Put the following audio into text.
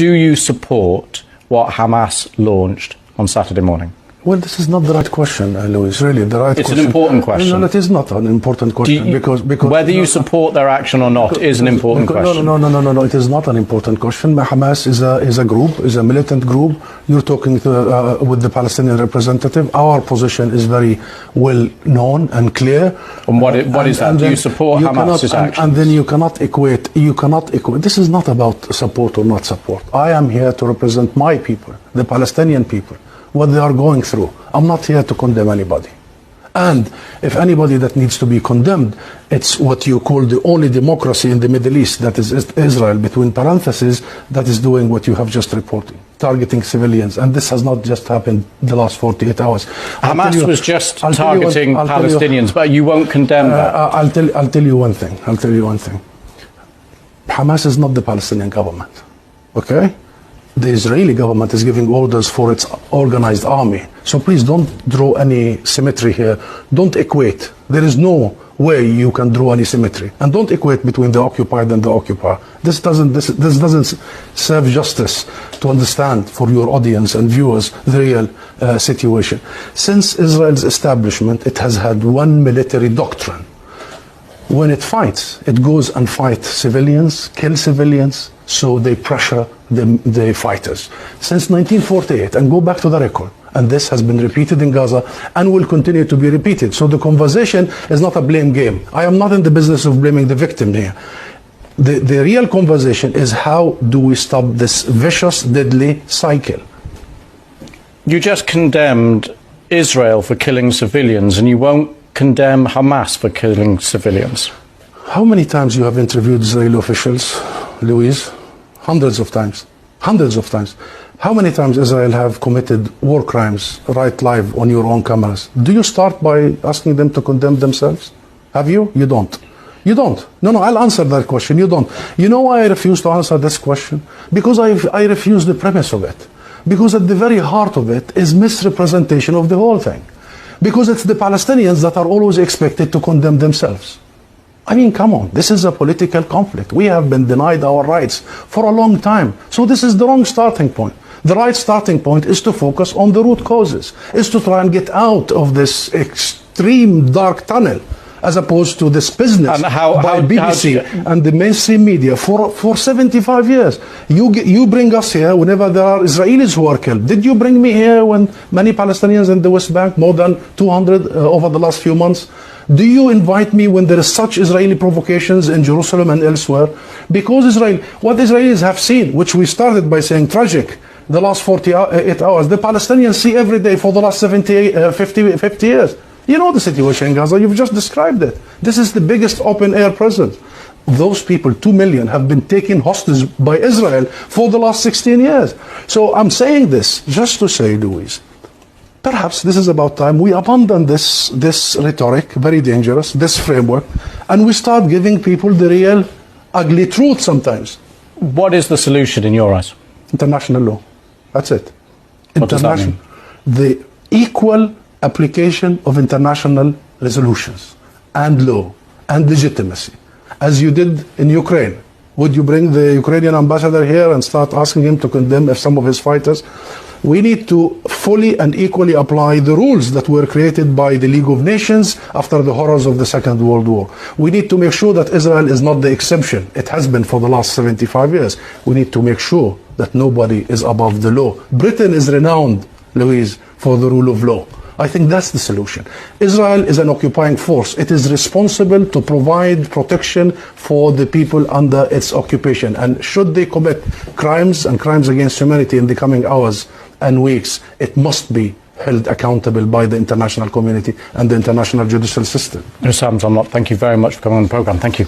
do you support what Hamas launched on Saturday morning? Well, this is not the right question, Louis. Really, the right it's question. It's an important question. No, it is not an important question because whether you support their action or not is an important question. No. It is not an important question. Hamas is a group, is a militant group. You're talking with the Palestinian representative. Our position is very well known and clear. And what is that? Do you support Hamas's actions? And then you cannot equate. This is not about support or not support. I am here to represent my people, the Palestinian people, what they are going through. I'm not here to condemn anybody. And if anybody that needs to be condemned, it's what you call the only democracy in the Middle East, that is Israel, between parentheses, that is doing what you have just reported, targeting civilians. And this has not just happened the last 48 hours. Hamas was just targeting Palestinians, but you won't condemn that. I'll tell you one thing. Hamas is not the Palestinian government, okay? The Israeli government is giving orders for its organized army. So please don't draw any symmetry here. Don't equate. There is no way you can draw any symmetry. And don't equate between the occupied and the occupier. This doesn't serve justice to understand for your audience and viewers the real situation. Since Israel's establishment, it has had one military doctrine. When it fights, it goes and fights civilians, kill civilians, so they pressure the fighters. Since 1948, and go back to the record, and this has been repeated in Gaza and will continue to be repeated. So the conversation is not a blame game. I am not in the business of blaming the victim here. The real conversation is how do we stop this vicious, deadly cycle. You just condemned Israel for killing civilians, and you won't condemn Hamas for killing civilians. How many times you have interviewed Israeli officials, Louise? Hundreds of times. How many times Israel have committed war crimes right live on your own cameras? Do you start by asking them to condemn themselves? Have you? You don't. No, I'll answer that question. You don't. You know why I refuse to answer this question? Because I refuse the premise of it. Because at the very heart of it is misrepresentation of the whole thing. Because it's the Palestinians that are always expected to condemn themselves. I mean, come on, this is a political conflict. We have been denied our rights for a long time. So this is the wrong starting point. The right starting point is to focus on the root causes, is to try and get out of this extreme dark tunnel, as opposed to this business by BBC and the mainstream media for 75 years. You bring us here whenever there are Israelis who are killed. Did you bring me here when many Palestinians in the West Bank, more than 200 over the last few months? Do you invite me when there is such Israeli provocations in Jerusalem and elsewhere? Because what Israelis have seen, which we started by saying tragic, the last 48 hours, the Palestinians see every day for the last 50 years. You know the situation in Gaza, you've just described it. This is the biggest open-air prison. Those people, 2 million, have been taken hostage by Israel for the last 16 years. So I'm saying this just to say, Louise, perhaps this is about time we abandon this rhetoric, very dangerous, this framework, and we start giving people the real ugly truth sometimes. What is the solution in your eyes? International law. That's it. What does that mean? The equal application of international resolutions and law and legitimacy, as you did in Ukraine. Would you bring the Ukrainian ambassador here and start asking him to condemn some of his fighters? We need to fully and equally apply the rules that were created by the League of Nations after the horrors of the Second World War. We need to make sure that Israel is not the exception. It has been for the last 75 years. We need to make sure that nobody is above the law. Britain is renowned, Louise, for the rule of law. I think that's the solution. Israel is an occupying force. It is responsible to provide protection for the people under its occupation. And should they commit crimes and crimes against humanity in the coming hours and weeks, it must be held accountable by the international community and the international judicial system. Hussam Zomlot, thank you very much for coming on the programme. Thank you.